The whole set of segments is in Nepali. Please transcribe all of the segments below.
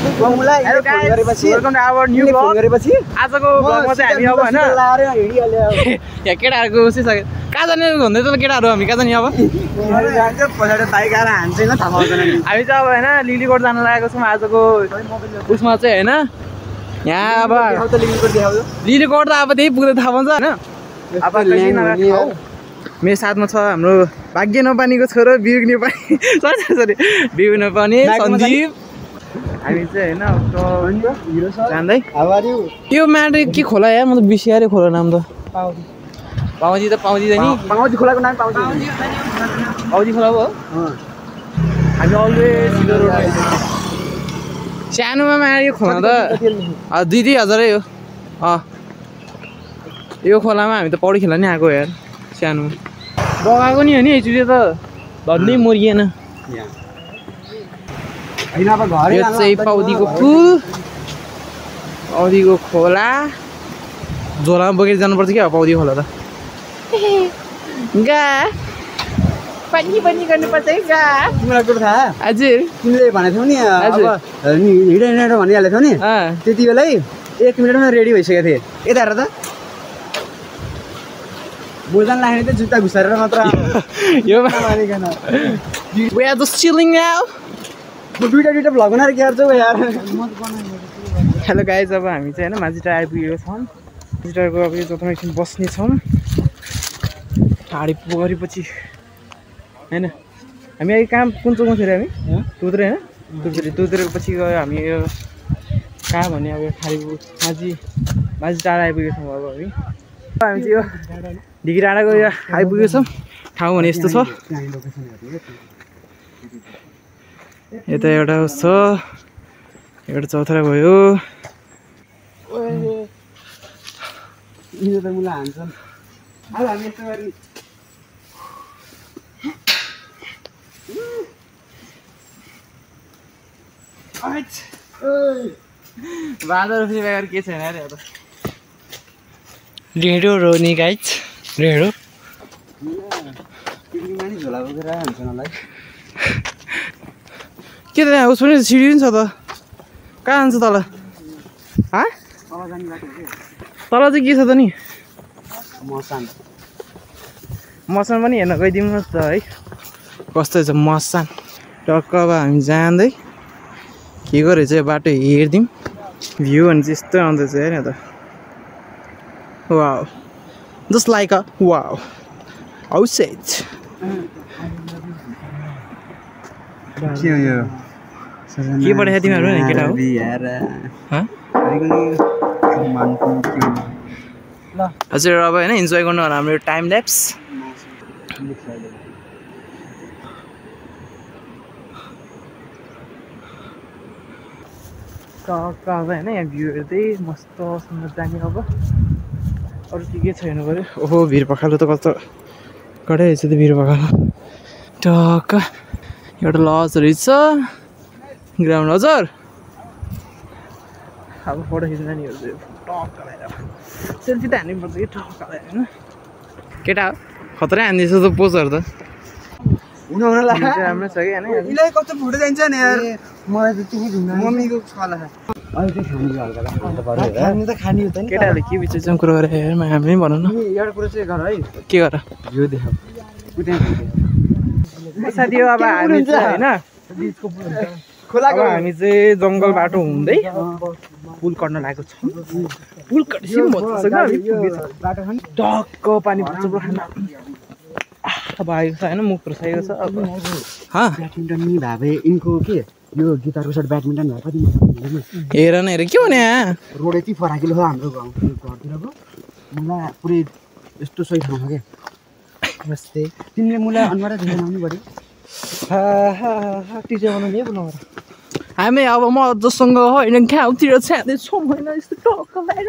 गमलाई welcome to our new blog गरेपछि आजको ब्लगमा चाहिँ हामी अब हैन यहाँ केटाहरुको उसिसक्यो कहाँ जाने भन्दै त केटाहरु हामी कहाँ जाने अब पछाडि बाइक आएर हान्छैन थाहा पाउँदैन हामी चाहिँ अब हैन लिलीकोट जान लागेको छौँ आजको उसमा चाहिँ हैन यहाँ अब लिलीकोट त अब त्यही पुग्दै थाहा पाउँछ हैन अब मेरो साथमा छ हाम्रो भाग्य नपानीको छोरो विवेक नेपानी सरी विवेक नेपानी सञ्जीव हामी चाहिँ हैन जान्दै त्यो म्याटर के खोला यार म त बिसिआरे खोला नाम त पाउँजी त पाउँजी नि पाउँजी खोलाको नाम पाउँजी खोला हो हामी अलवेज सिधो रोड सानोमा माया यो खोला त 2-3 हो यो खोलामा हामी त पौडी खेल्न नि आएको यार सानो बगाएको नि हो नि एकचोटि त धन्दै मरिएन यो चाहिँ पौदीको पुल पौदीको खोला झोलामा बोकेर जानुपर्छ क्या पौदी खोला त गा पानी गर्नुपर्छ है गा तिमीलाई कुरो थाहा हजुर तिमीले भनेको थियौ नि अब हिँडेर भनिहालेको थियौ नि त्यति बेलै 1 मिनेटमा रेडी भइसकेको थिएँ यता हेर त बोल्दान लाग्ने त जुत्ता घुसारेर मात्र यो मानिकन we are just chilling now दुईटा भ्लग बनाएर के गर्छौ यार हेलो गाइज अब हामी चाहिँ हैन माझीटार आइपुगेको छौँ माझीटारको अब यो जतामा एकछिन बस्ने छौँ टाढी पुगेपछि हैन हामी अहिले कहाँ कुन चोकमा थियो हामी तुद्रे हैन तुद्रेको पछि गयो हामी यो कहाँ भन्ने अब खाडीको माझीटार आइपुगेको छौँ अब हामी चाहिँ यो ढिकी डाँडाको आइपुगेको छौँ ठाउँ भने यस्तो छ यता एउटा छ एउटा चौथरा भयो बाँदर फेरि बगैर के छैन अरे त ढेँडो रोनी गाइज ढेँडो के त यहाँ उसमा सिडी पनि छ त कहाँ जान्छ तल तल चाहिँ के छ त नि मसान पनि हेर्न गइदिनुहोस् त है कस्तो छ मसान टक्क अब हामी जाँदै के गरेर चाहिँ बाटो हेरिदिउँ भ्यू भने चाहिँ यस्तै आउँदैछ हेर त wow just like a wow outside के पठायो तिमीहरू नि केटा हो हजुर अब होइन इन्जोय गर्नु होला हाम्रो टाइम ल्याप्स टक्क अब होइन यहाँ भ्यू हेर्दै मस्तसँग जाने अब अरू के छैन पऱ्यो ओहो भिर पखालो त कस्तो कडै रहेछ त भिर पखालो टक्क एउटा लज रहेछ ग्राउन्ड हजुर अब फोटो खिच्नु नानीहरू चाहिँ टक्क लगाएर सेल्फी त हान्नुपर्छ कि टक्क लगाएर होइन केटा खतरै हान्दैछ त पोजहरू त राम्रो छ कि होइन कस्तो फुटो जान्छ नि यार मलाई त मम्मीको खाला केटाहरूले के बिचमा कुरो गरेर हेर हामी भनौँ न एउटा कुरो चाहिँ गर है के गर यो देखाऊ साथी हो अब हामी चाहिँ होइन खोलाको हामी चाहिँ जङ्गल बाटो हुँदै पुल कट्न लागेको छौँ पुल कटेपछि टक्क पानी पर्छ खाना अब आएको छ होइन मुख रुसाएको छ अब ब्याडमिन्टन नि भावे यिनको के यो गिटारको साथ ब्याडमिन्टन भए कति मजा हेर न हेर के भने रोड यति फराकिलो छ हाम्रो घरतिरको मलाई पुरै यस्तो सही ठाउँ छ क्या नमस्ते तिमीले मलाई अनुहारै देखेर आउनु पऱ्यो टिचर बनाउने बोलाएर हामी अब म जसँग होइन गाउँतिर छाँदैछौँ होइन यस्तो टक्क लगाएर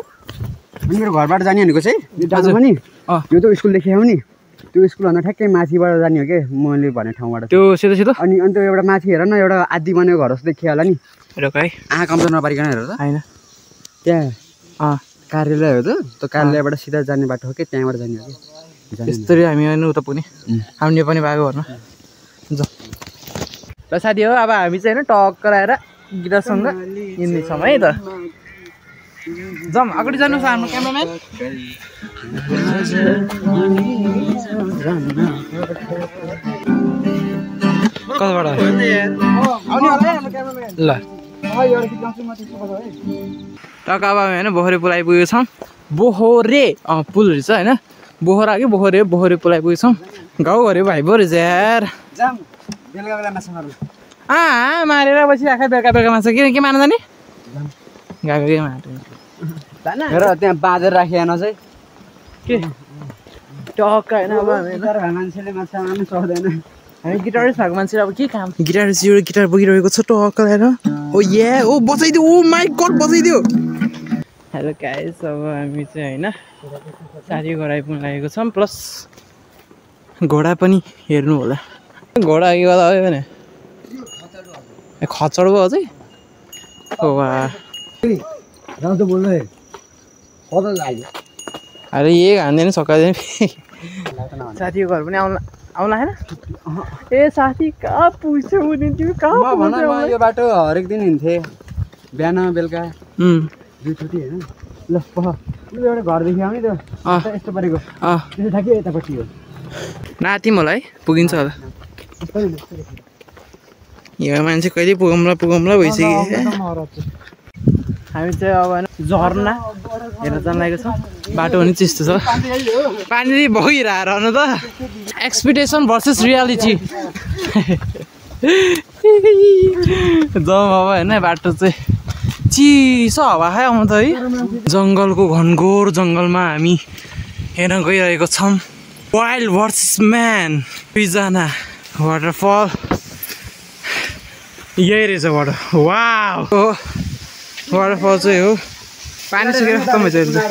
मेरो घरबाट जाने भनेको चाहिँ दाजु पनि यो त स्कुलदेखि आऊ नि त्यो स्कुलभन्दा ठ्याक्कै माथिबाट जाने हो क्या मैले भने ठाउँबाट त्यो सिधो अनि अन्त एउटा माथि हेर न एउटा आदि बनेको घर जस्तो देखियो होला नि आँखा कम्प्युटर नपारिकन हेर त होइन त्यहाँ कार्यालय हो त त्यो कार्यालयबाट सिधा जाने बाटो हो कि त्यहाँबाट जाने हो कि यस्तरी हामी होइन उता पुग्ने हामी पनि भएको भर्न ल साथी हो अब हामी चाहिँ होइन टक्क आएर गिटारसँग हिँड्दैछौँ है त जाउँ अगाडि जानुहोस् हाम्रो क्यामेराम्यान कताबाट ल टक्क अब हामी होइन बोहोरे पुल आइपुगेको छौँ बोहोरे पुल रहेछ होइन बोहरा कि बोहोरे बोहोरे पुल आइपुगेको छौँ गाउँघरि भाइ पो रहेछ यार मारेर बसिराख बेलुका बेलुका माछा के मार्न जाने गएको के र त्यहाँ बाँधेर राखिएन चाहिँ के टक्क होइन अब मान्छेले माछा मार्नु सक्दैन हामी गिटारिस्ट भएको मान्छे अब के काम गिटारिस्ट एउटा गिटार बोकिरहेको छ टक्क लगाएर ओ या ओ बजाइदियो ओ माइ गड बजाइदियो हेलो गाइस अब हामी चाहिँ होइन साथी घर आइपुग्न लागेको छौँ प्लस घोडा पनि हेर्नु होला घोडा के गर्दा हो भने खचड भयो अझै अरे यही हान्दैन सकाउँदैन साथीको घर पनि आउला होइन ए साथी कहाँ पुग्छौ नि तिमी कहाँ यो बाटो हरेक दिन हिँड्थेँ बिहान बेलुका दुई छुट्टी होइन ल एउटा घरदेखि आउने त यस्तो परेको त्यसो थाहा कि यतापट्टि हो नाति मलाई पुगिन्छ होला यो मान्छे कहिले पुगौँला भइसक्यो हामी चाहिँ अब होइन झर्ना हेर्न जान लागेको छौँ बाटो पनि चिस्तो छ पानी बगिरहेर त एक्सपेक्टेसन भर्सेस रियालिटी जाउँ अब होइन बाटो चाहिँ चिसो हावा खायो आउनु त है जङ्गलको घनघोर जङ्गलमा हामी हेर्न गइरहेको छौँ वाइल्ड भर्सेस म्यान दुईजना वाटरफल यही रहेछ वाटरफल चाहिँ हो पानी सुकेर खत्तम भइसक्यो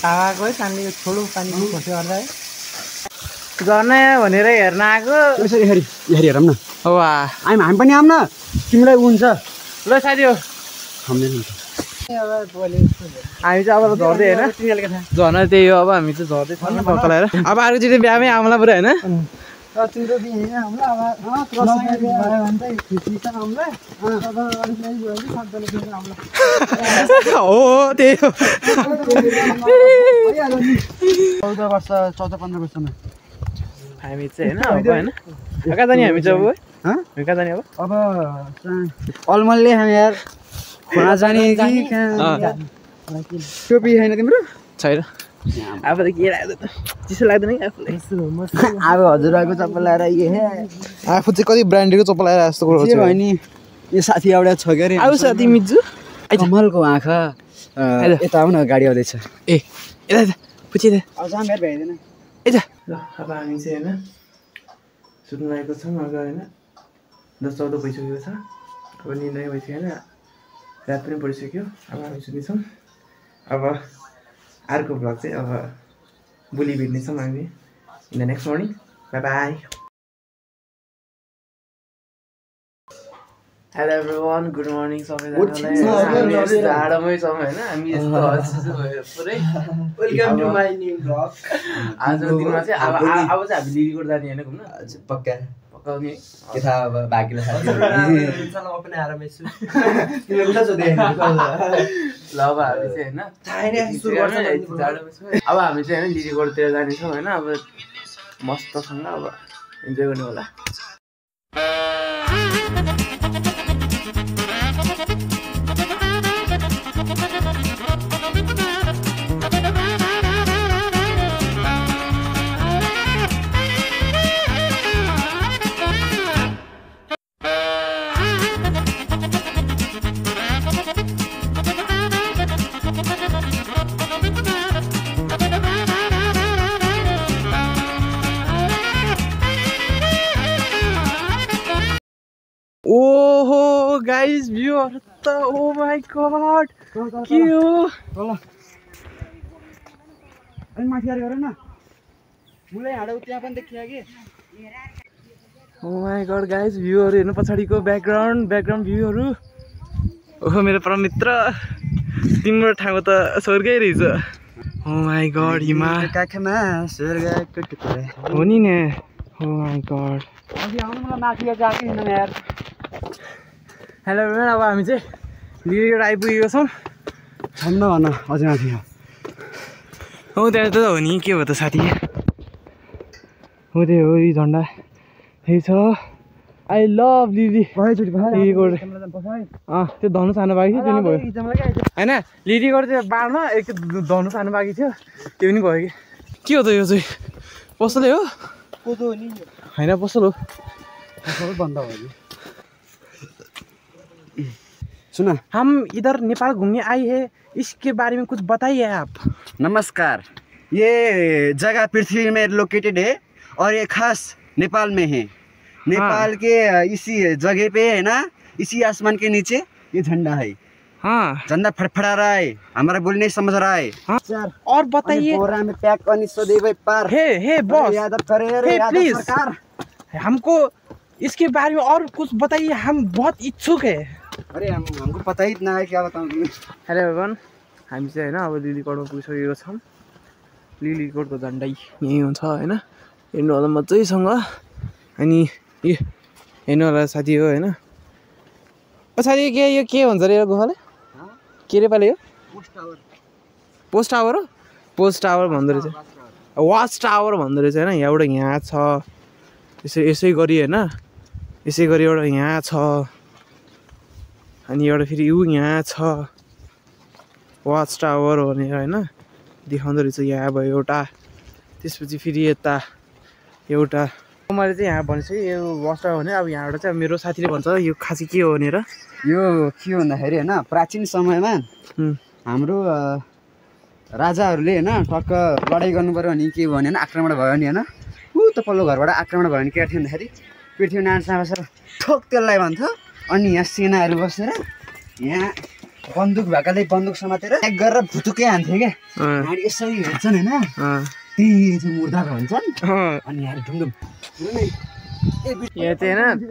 हावाको है पानीको छोडो पानी खस्यो गर्दा है झर्ना भनेर हेर्न आएको यसरी हेरौँ न हो हामी पनि आऊँ न तिमीलाई हुन्छ ल साथी हो हामी चाहिँ अब झर्दै होइन झर्ना त्यही हो अब हामी चाहिँ झर्दै छौँ टक्क लगाएर अब अर्कोचोटि बिहामै आउँला पुरा होइन हो त्यही हो 14 वर्ष 14-15 वर्षमा हामी चाहिँ होइन कहाँ जाने हामी चाहिँ अब कहाँ जाने अब अलमलले हामी यार खोला जाने कि टोपी छैन तिम्रो छैन अब त के लाग्यो त चिसो लाग्दैन कि आफूलाई अब हजुरबाको चप्पल लगाएर आफू चाहिँ कति ब्रान्डेडको चप्पल लगाएर जस्तो कुरो भयो नि यो साथी एउटा छ के अरे आऊ साथी मिजु कमलको आँखा यता आऊ न गाडी आउँदैछ ए यता पुछि दे अब जाम भेट भइदैन ल अब हामी चाहिँ होइन सुत्न लागेको छौँ अब होइन 10-14 भइसकेको छ अब निन्द्रै भइसक्यो होइन रात पनि परिसक्यो अब हामी सुत्नेछौँ अब अर्को भ्लग चाहिँ अब भोलि भेट्नेछौँ हामी in the next morning bye bye hello everyone good morning सबैजनालाई जाडोमै छौँ होइन हामी यस्तो पुरै welcome to my new vlog आजको दिनमा चाहिँ अब चाहिँ हामी लिलीकोट जाने होइन घुम्न पक्काउने के थाहा अब बाँकीलाई ल अब हामी चाहिँ होइन अब हामी चाहिँ होइन लिलीकोटतिर जानेछौँ होइन अब मस्तसँग अब इन्जोय गर्नु होला ओहो गाइस भ्यूहरु त ओ माय गॉड के हो अनि माथि आएर गर न मुलाई हाडौ त्यहाँ पनि देखिया के ओ माय गॉड गाइस भ्यूहरु हेर्नु पछाडीको ब्याकग्राउन्ड भ्यूहरु ओहो मेरो परम मित्र तिम्रो ठाउँ त स्वर्गै रहेछ ओ माय गॉड हिमाल काखमा स्वर्गको टुक्रा हो नि ओ माय गॉड अघि आउनु मलाई माथि गएको हैन यार हेलो एभ्रिवान, अब हामी चाहिँ लिलीगढ आइपुगेको छौँ। छन् न भन अझै माथि हो त्यहाँ त हो नि, के हो त साथी, हो त्यही हो, यी झन्डा त्यही छ। I love Liligadh. त्यो धनु सानो बाँकी थियो, त्यो पनि भयो होइन। लिलीगढ त्यो बाँड्न एक धनु सानो बाँकी थियो, त्यो पनि भयो कि के हो त यो चाहिँ? पसलै हो होइन? पसल हो बन्द हो। सुना, हम इधर नेपाल घूमने आए हैं, इसके बारे में कुछ बताइए आप। नमस्कार, ये जगह पृथ्वी में लोकेटेड है और ये खास नेपाल में है। नेपाल के इसी जगह पे है ना, इसी आसमान के नीचे ये झंडा है। हाँ, झंडा फड़फड़ा रहा है, हमारा बोलने समझ रहा है। हाँ? और बताइए। बोरा में पैक करनी सदैव पार। हे बॉस, यादव करे रे, यादव प्लीज सरकार, हमको इसके बारे में और कुछ बताइए, हम बहुत इच्छुक है। अरे हमको पता ही इतना है, क्या बताऊँ। हेलो एभ्रिवान, हामी चाहिँ होइन अब लिलीगढमा पुगिसकेको छौँ। लिलीगढको झन्डा यहीँ हुन्छ होइन, हेर्नु होला मजैसँग। अनि यो हेर्नु होला साथी हो होइन। साथी यो के भन्छ अरे यो गुफाले? के रे पाले यो? पोस्ट टावर हो? पोस्ट टावर भन्दो रहेछ, वाच टावर भन्दो रहेछ होइन। यहाँबाट यहाँ छ, यसै गरी होइन, यसै गरी एउटा यहाँ छ, अनि एउटा फेरि यो यहाँ छ, वाच टावर भनेर होइन देखाउँदो रहेछ। यहाँ भयो एउटा, त्यसपछि फेरि यता एउटा। मैले चाहिँ यहाँ भनिसकेँ यो वाच टावर भने। अब यहाँबाट चाहिँ मेरो साथीले भन्छ यो खासै के हो भनेर। यो के भन्दाखेरि होइन, प्राचीन समयमा हाम्रो राजाहरूले होइन टक्क लडाइँ गर्नु पऱ्यो भने के भयो भने, आक्रमण भयो भने होइन, त पल्लो घरबाट आक्रमण भयो भने के थियो भन्दाखेरि पृथ्वीनारायण शाह बसेर ठोक त्यसलाई भन्थ्यो। अनि यहाँ सेनाहरू बसेर यहाँ बन्दुक भएकाले बन्दुक समातेर एक गरेर भुतुकै हान्थ्यो क्या। यहाँ यसरी हेर्छन् होइन, त्यही चाहिँ मुर्दाको भन्छन्। अनि यहाँ ढुङढुङ यहाँ चाहिँ होइन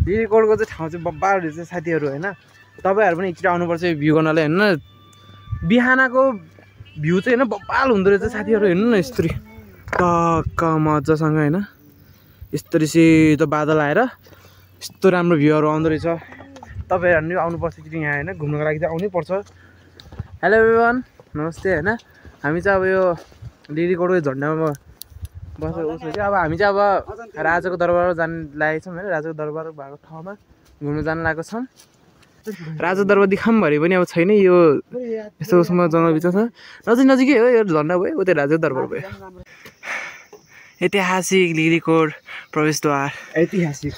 लिलीगढको चाहिँ ठाउँ चाहिँ बब्बार रहेछ साथीहरू होइन। तपाईँहरू पनि एकचोटि आउनुपर्छ यो भ्यू गर्नलाई होइन। बिहानको भ्यू चाहिँ होइन बब्बाल हुँदो रहेछ साथीहरू, हेर्नु न यस्तरी टक्क मजासँग होइन। यस्तरी सेतो बादल आएर यस्तो राम्रो भ्यूहरू आउँदो रहेछ। तपाईँहरू पनि आउनुपर्छ एकचोटि यहाँ होइन, घुम्नुको लागि चाहिँ आउनै पर्छ। हेलो एभ्रिवान, नमस्ते होइन। हामी चाहिँ अब यो लिलीगढको झन्डामा बसेर उसो चाहिँ अब हामी चाहिँ अब राजाको दरबार जान लागेको छौँ होइन। राजाको दरबार भएको ठाउँमा घुम्नु जान लागेको छौँ। राजा दरबार देखाऊँ भरे पनि अब छैन, यो यस्तो उसमा जङ्गलभित्र छ, नजिकै हो यो झन्डा भयो, उतै राजाको दरबार भयो। ऐतिहासिक लिलीगढ प्रवेशद्वार ऐतिहासिक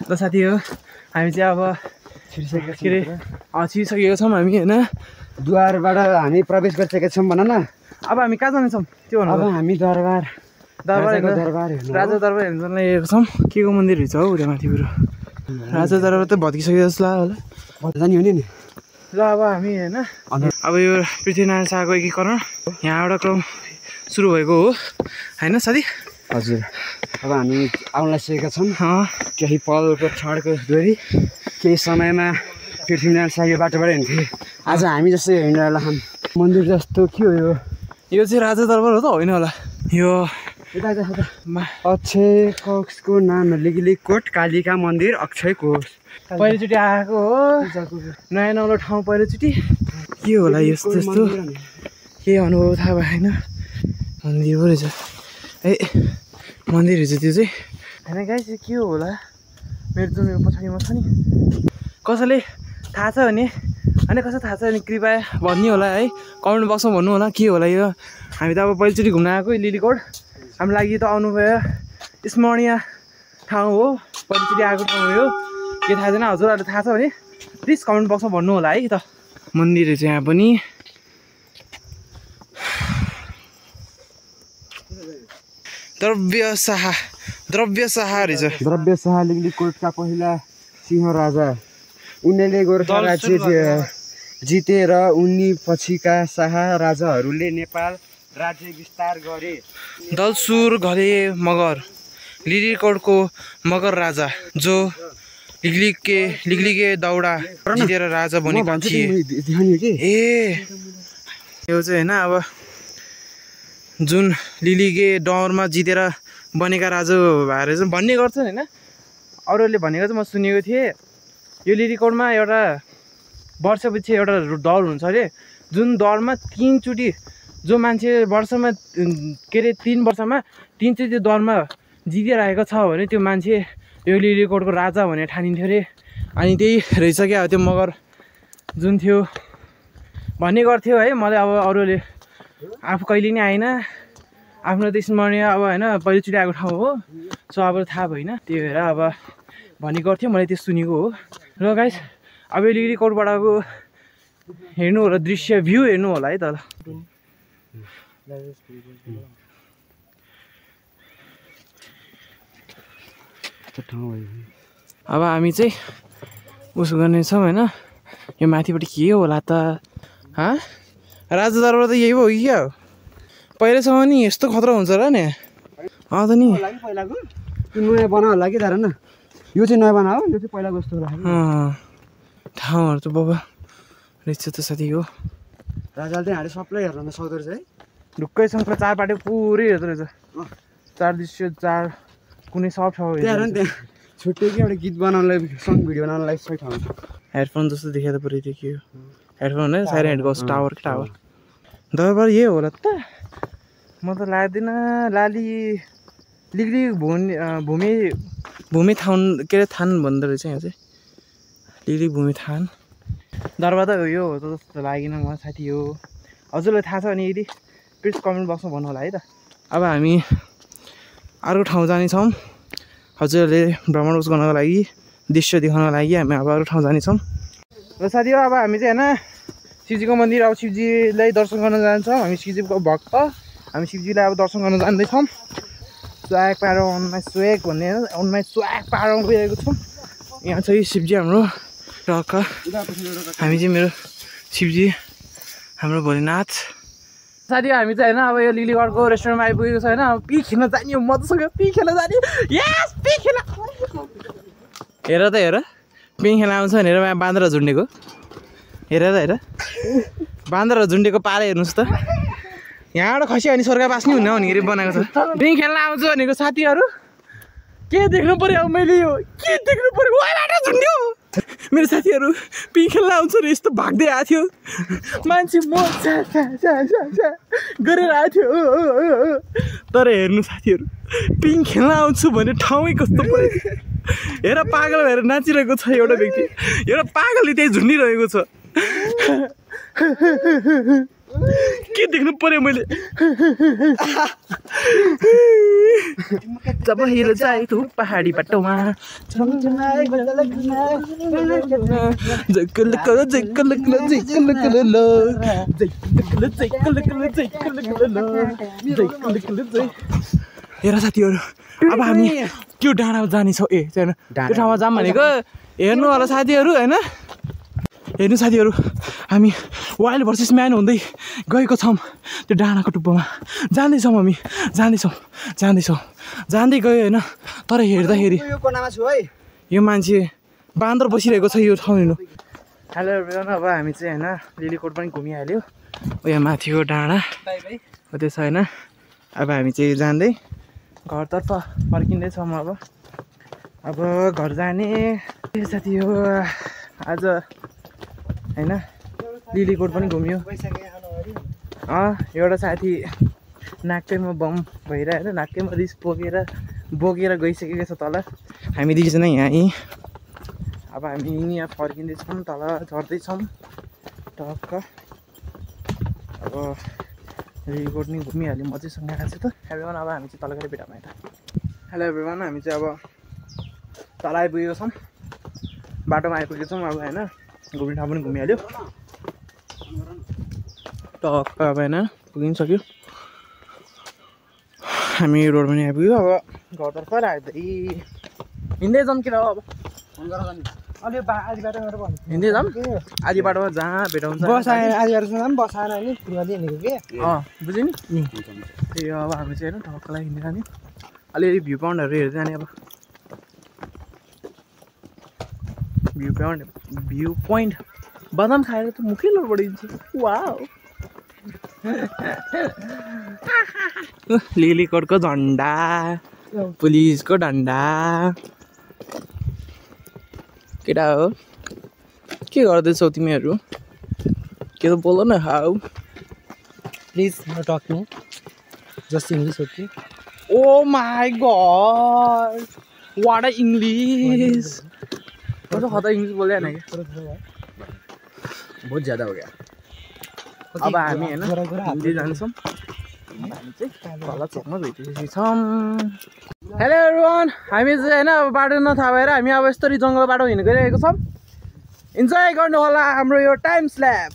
ल साथी हो। हामी चाहिँ अब छिरिसकेको छौँ हामी होइन। द्वारबाट हामी प्रवेश गरिसकेका छौँ भन न। अब हामी कहाँ जानेछौँ त्यो भन्नु। अब हामी दरबार राजा दरबार हेर्नु जान लागेको छौँ। के को मन्दिर रहेछ हौ त्यहाँ माथि पुरो? राजा दरबार त भत्किसकेको जस्तो लाग्यो होला, जाने हुने नि। ल अब हामी होइन अब यो पृथ्वीनारायण शाहको एकीकरण यहाँबाट क्रम सुरु भएको हो होइन साथी? हजुर, अब हामी आउन लागेका छौँ। केही पलको क्षणको दूरी, केही समयमा पृथ्वीनारायण शाह यो बाटोबाट हिँड्थे। आज हामी जस्तै हिँडेर हम मन्दिर जस्तो के हो यो? यो चाहिँ राजा दरबार हो त होइन होला? यो अक्षय कोषको नाम लिलीकोट कालिका मन्दिर अक्षय कोष। पहिलोचोटि आएको हो, नयाँ नौलो ठाउँ पहिलोचोटि। के होला यस्तो यस्तो के अनुभव थाहा भएन। मन्दिर पो रहेछ ए, मन्दिर रहेछ त्यो चाहिँ होइन गाई चाहिँ के हो होला? मेरो जुन यो पछाडिमा छ नि, कसैले थाहा छ भने होइन, कसै थाहा छ भने कृपया भन्नु होला है, कमेन्ट बक्समा भन्नु होला के होला यो। हामी त अब पहिलोचोटि घुम्न आएको लिलीगढ, हाम्रो लागि त आउनुभयो स्मरणीय ठाउँ हो, पहिलोचोटि आएको ठाउँ हो यो। के थाहा छैन हजुरहरूले थाहा छ भने प्लिज कमेन्ट बक्समा भन्नु होला है त। मन्दिर चाहिँ यहाँ पनि द्रव्य शाह रहेछ। द्रव्य शाह लिलीकोटका पहिला सिंह राजा। उनले गोर्खा राज्य जितेर उनी पछिका शाह राजाहरूले नेपाल राज्य विस्तार गरे। दलसुर घले मगर, लिलीगढको मगर राजा जो लिग्लिगे दौडा जितेर राजा बनेका थिए। ए यो चाहिँ होइन अब जुन लिलीगे डौरमा जितेर बनेका राजा भएर चाहिँ भन्ने गर्छन् होइन, अरूहरूले भनेको चाहिँ म सुनेको थिएँ। यो लिलीकोटमा एउटा वर्षपछि एउटा दौड हुन्छ अरे, जुन दौडमा 3 चोटि जो मान्छे वर्षमा के अरे 3 वर्षमा 3 चोटि दौडमा जितिरहेको छ भने त्यो मान्छे यो लिलीकोटको राजा भनेर ठानिन्थ्यो अरे। अनि त्यही रहेछ क्या त्यो मगर जुन थियो भन्ने गर्थ्यो है। मलाई अब अरूले आफू कहिले नि आएन, आफ्नो त स्मरणीय अब होइन पहिलोचोटि आएको ठाउँ हो, सो अब थाहा भएन, त्यही भएर अब भन्ने गर्थ्यो, मैले त्यो सुनेको हो। र गाइस अब यो लिलीकोटबाटको हेर्नु होला, दृश्य भ्यू हेर्नु होला है। तर अब हामी चाहिँ उसो गर्नेछौँ होइन। यो माथिबाट के होला त? राजा दरबार त यही हो कि क्या हो? पहिलासम्म नि यस्तो खतरा हुन्छ र नि? त नि पहिलाको नयाँ बनाउ होला कि तर न, यो चाहिँ नयाँ बनाऊ, यो चाहिँ पहिलाको जस्तो होला। ठाउँहरू त बाबा रहेछ त साथी हो। राजाले चाहिँ हाले सबलाई हेर्न सक्दो रहेछ है। ढुक्कैसँग 4 पाटे पुरै हेर्दो रहेछ, 4 दृश्य 4 कुनै सब ठाउँ त्यहाँ छुट्टै कि एउटा गीत बनाउनलाई, सङ भिडियो बनाउनलाई सही ठाउँ। हेडफोन जस्तो देखिया त पुरै थियो। हेडफोन है साइलेन्टको टावर दरबार यही होला त? म त लाग्दैन। लिली भूमि थान के अरे थान भन्दो रहेछ यहाँ चाहिँ, लिली भूमि थान दरबार त यो हो त जस्तो लागेन मलाई साथी हो। हजुरलाई थाहा छ भने यदि प्लिज कमेन्ट बक्समा भन्नु होला है त। अब हामी अर्को ठाउँ जानेछौँ, हजुरहरूले भ्रमण गर्नको लागि, दृश्य देखाउनको लागि हामी अब अर्को ठाउँ जानेछौँ। र साथी हो अब हामी चाहिँ होइन शिवजीको मन्दिर, अब शिवजीलाई दर्शन गर्न जान्छौँ। हामी शिवजीको भक्त, हामी शिवजीलाई अब दर्शन गर्न जाँदैछौँ। स्वाग पारौँ उन्माई स्वाग भन्ने उन्माई स्वाग पारौँ गइरहेको छौँ। यहाँ चाहिँ शिवजी हाम्रो टक्क, हामी चाहिँ मेरो शिवजी हाम्रो भोलेनाथ। साथी हामी चाहिँ होइन अब यो लिलीगढको रेस्टुरेन्टमा आइपुगेको छ होइन। अब पी खेल्न जाने हो, मजासँग पी खेल्न जाने। यस पी खेल्न हेर त हेर, पिङ खेल्न आउँछ भनेर बाँदर झुन्डेको हेर त हेर, बाँदर झुन्डेको पारा हेर्नुहोस् त। यहाँबाट खस्यो भने स्वर्ग बाँच्ने हुन्न भनेर बनाएको छ। पिङ खेल्न आउँछु भनेको साथीहरू के देख्नु पर्यो? अब मैले यो के देख्नु पर्यो? वाइबाट झुन्ड्यो मेरो साथीहरू, पिङ खेल्न आउँछ र यस्तो भाग्दै आएको थियो मान्छे, म गरेर आएको थियो। तर हेर्नु साथीहरू, पिङ खेल्न आउँछु भने ठाउँै कस्तो पऱ्यो हेर। पागल भएर नाचिरहेको छ एउटा व्यक्ति, एउटा पागलले त्यही झुन्डिरहेको छ। के देख्नु पर्यो मैले? जब हिँड्न जाए तँ पहाडी बाटोमा हेर साथीहरू, अब हामी त्यो डाँडामा जानेछौँ। त्यो ठाउँमा जाऊँ भनेको हेर्नु होला साथीहरू होइन। हेर्नु साथीहरू, हामी वाइल्ड भर्सेस म्यान हुँदै गएको छौँ त्यो डाँडाको टुप्पोमा। जाँदैछौँ हामी, जाँदै गयो होइन। तर हेर्दाखेरि यो मान्छे बाँदर बसिरहेको छ यो ठाउँ हेर्नु। हेलो एभ्रिवान, अब हामी चाहिँ होइन लिलीकोट पनि घुमिहाल्यो। यहाँ माथिको डाँडा हो त्यो छ होइन। अब हामी चाहिँ जाँदै घरतर्फ फर्किँदैछौँ। अब घर जाने साथी हो आज होइन। लिलीकोट पनि घुम्यो। एउटा साथी नाकैमा बम भइरहेको, नाकैमा रिस बोकेर गइसकेको छ तल। हामी दुईजना यहाँ। अब हामी यहाँ फर्किँदैछौँ, तल झर्दैछौँ टक्क। अब लिलीकोट नि घुमिहाल्यो, मजासँग आएको छ त एभ्रिवान। अब हामी चाहिँ तल गएर भेटौँ है त। हेलो एभ्रिवान, हामी चाहिँ अब तल आइपुगेको छौँ, बाटोमा आइपुगेको छौँ। अब होइन घुम्ने ठाउँ पनि घुमिहाल्यो टक्क। अब होइन पुगिसक्यो, हामी रोड पनि आइपुग्यो। अब घरतर्फ हिँड्दै जाऊँ कि अब हिँड्दै जाऊँ आधी बाटोमा जहाँ भेटाउँछ बस आधी बाटोसम्म बस आएर नि हिँडेको के बुझ्यो नि। त्यही अब हामी चाहिँ होइन टक्कलाई हिँड्दै जाने, अलिअलि भ्यू पोइन्टहरू हेर्दै जाने। अब भ्यू पोइन्ट बदाम खाएर त मुखै लोडबडिन्छ। वाउ, लिलीकोटको झन्डा, पुलिसको डन्डा केटा हो के गर्दैछौ तिमीहरू के त बोल न how please no talking just English okay oh my God what a English कस्तो खतरा इंग्लिश बोले ना बहुत ज्यादा हो गया अब हामी हैन हिन्दी जान्छौँ हामी चाहिँ तल चोकमा भेटिसकेका छौँ हेलो एभ्रिवान हामी चाहिँ हैन अब बाटो नथाहा भएर हामी अब यस्तरी जङ्गल बाटो हिँड गइरहेको छौँ इन्जोय गर्नु होला हाम्रो यो टाइम स्ल्याप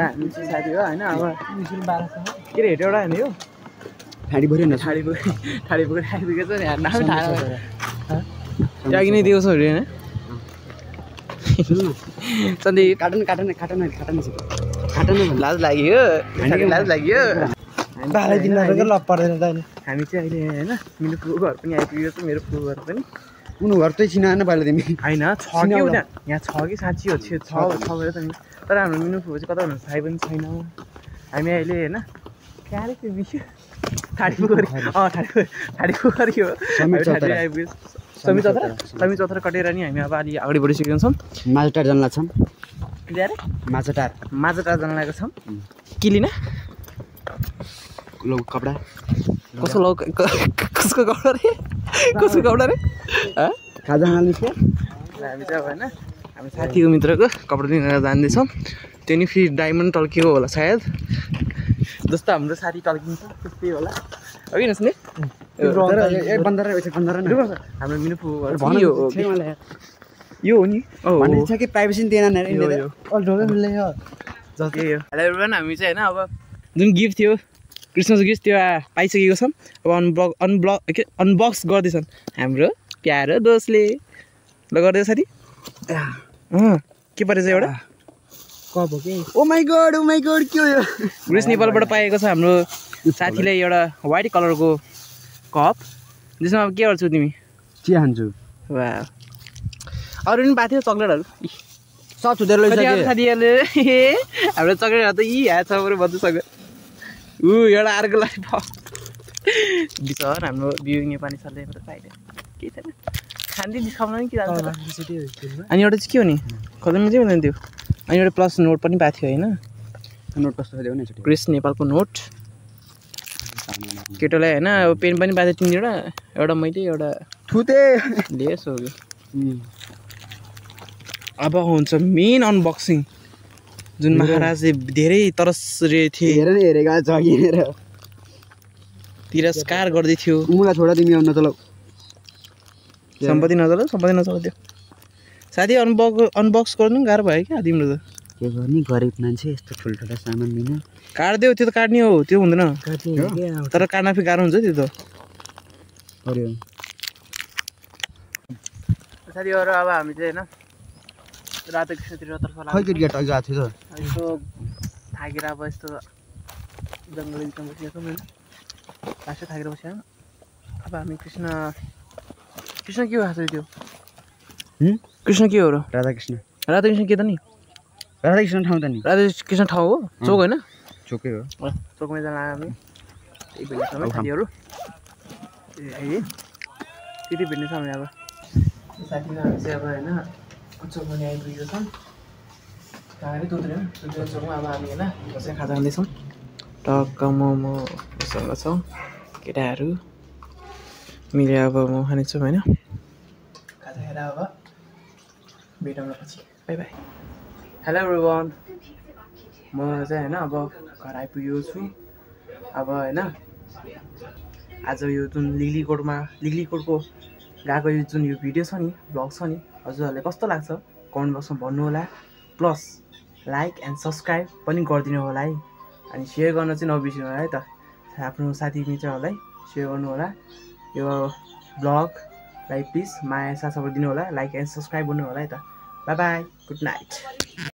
हामी चाहिँ साथी हो होइन अब के अरे हेट एउटा होइन यो ठाडी भर्यो न ठाडी पुगेर आइपुगेछ नि नाम थाहा त्यागी नै दिएको छ अरे होइन सन्दीप काटन लाज लाग्यो लाज लाग्यो बाह्र दिन नगरेको लप पर्दैन त अहिले हामी चाहिँ अहिले होइन मेरो फुको घर पनि आइपुगेको छ मेरो फुको घर पनि कुन घर चाहिँ चिनाएन पहिला तिमी होइन छ कि यहाँ छ कि साँच्ची हो छ भएर त नि तर हाम्रो मिनु फुको चाहिँ कता हुनुहुन्छ थाहै पनि छैन हामी अहिले होइन कहाँ त्यो बिस्यो ठाडी पुगरी हो समी चौथरा कटेर नि हामी अब अलि अगाडि बढिसकेका छौँ माछाटार जान लाग्छौँ के अरे माछाटार जान लागेको छौँ के लिन लौ कपडा कसको कसको कपडा रे खाजा खाना निस्क्यो हामी चाहिँ अब होइन हामी साथीको मित्रको कपडा लिन जाँदैछौँ त्यो नि फेरि डायमन्ड टल्किएको होला सायद जस्तो हाम्रो साथी टल्किन्छ त्यस्तै होला हो कि नसुने हाम्रो मिनु यो हो नि कि प्राइभेसी दिएन हेलो एभ्रिवान हामी चाहिँ होइन अब जुन गिफ्ट थियो क्रिसमस गिफ्ट त्यो पाइसकेको छौँ अब अनबक्स गर्दैछन् हाम्रो प्यारो दोस्तले ल गर्दै साथी के परेछ एउटा कप हो कि ओ माई गड के हो यो ग्रिस नेपालबाट पाएको छ हाम्रो साथीलाई एउटा व्हाइट कलरको कप जसमा अब के गर्छौ तिमी चिया खान्छु वा अरू पनि पाएको थियो चक्लेटहरू सब छुटेर लैसक्यो साथीहरूले हाम्रो चक्लेटहरू त यी हात छ बरु बद्दुसँग एउटा अर्को लागि बिचर हाम्रो बिउ नेपाली सरले एउटा पाइदियो केही छैन खाँदै डिस्काउन्ट पनि के जान्छ अनि एउटा चाहिँ के हो नि खतममा चाहिँ हुँदैन त्यो अनि एउटा प्लस नोट पनि पाएको थियो होइन नोट कस्तो थियो भने क्रिस नेपालको नोट केटोलाई होइन अब पेन पनि पाएको थियो तिनवटा एउटा मैले एउटा थुते लिएस हो अब हुन्छ मेन अनबक्सिङ जुन महाराजले धेरै तरसरे थिए हेरेका जगिएर तिरस्कार गर्दै थियो मुला छोडा तिमी नचलाउ सम्पत्ति नचलाउ त्यो साथी अनबक्स गर्नु गाह्रो भयो क्या तिम्रो त के गर्ने गरिब मान्छे यस्तो ठुल्ठुला सामान लिन काट्देऊ त्यो त काट्ने हो त्यो हुँदैन तर काट्न फेरि गाह्रो हुन्छ त्यो त साथीहरू अब हामी चाहिँ होइन रातो कृष्णतिरतर्फ थियो यस्तो थाकेर अब यस्तो जङ्गल बिचमा बसिरहेको छौँ होइन लास्टै थाकेर बसिरहेको अब हामी कृष्ण के भएको छ त्यो कृष्ण के हो र राधाकृष्ण के त नि राधाकृष्ण ठाउँ त नि राधाकृष्ण ठाउँ हो चोक होइन चोकै हो चोकमै जान लाग्यो हामी त्यही भेट्नेछौँ साथीहरू त्यति भेट्नेछौँ हामी अब साथीमा हामी चाहिँ अब होइन चोकमा आइपुगेको छौँ कहाँ तुत्रेन चोकमा अब हामी होइन बसेर खाजा खाँदैछौँ टक्क मोमो सँग छौँ केटाहरू मिलेर अब म खानेछौँ होइन खाजा खाएर अब भेटौँ पछि बाई बाई हेलो एभ्रिवान म चाहिँ होइन अब घर आइपुगेको छु अब होइन आज यो जुन लिगलीकोटको गएको यो जुन यो भिडियो छ नि भ्लग छ नि हजुरहरूले कस्तो लाग्छ कमेन्ट बक्समा भन्नु होला प्लस लाइक एन्ड सब्सक्राइब पनि गरिदिनु होला है अनि सेयर गर्न चाहिँ नबिर्सिनु होला है त आफ्नो साथी मित्रहरूलाई सेयर गर्नु होला यो ब्लगलाई प्लिज माया साथ सपोर्ट दिनु होला, लाइक एन्ड सब्सक्राइब गर्नु होला है त। By by, good night.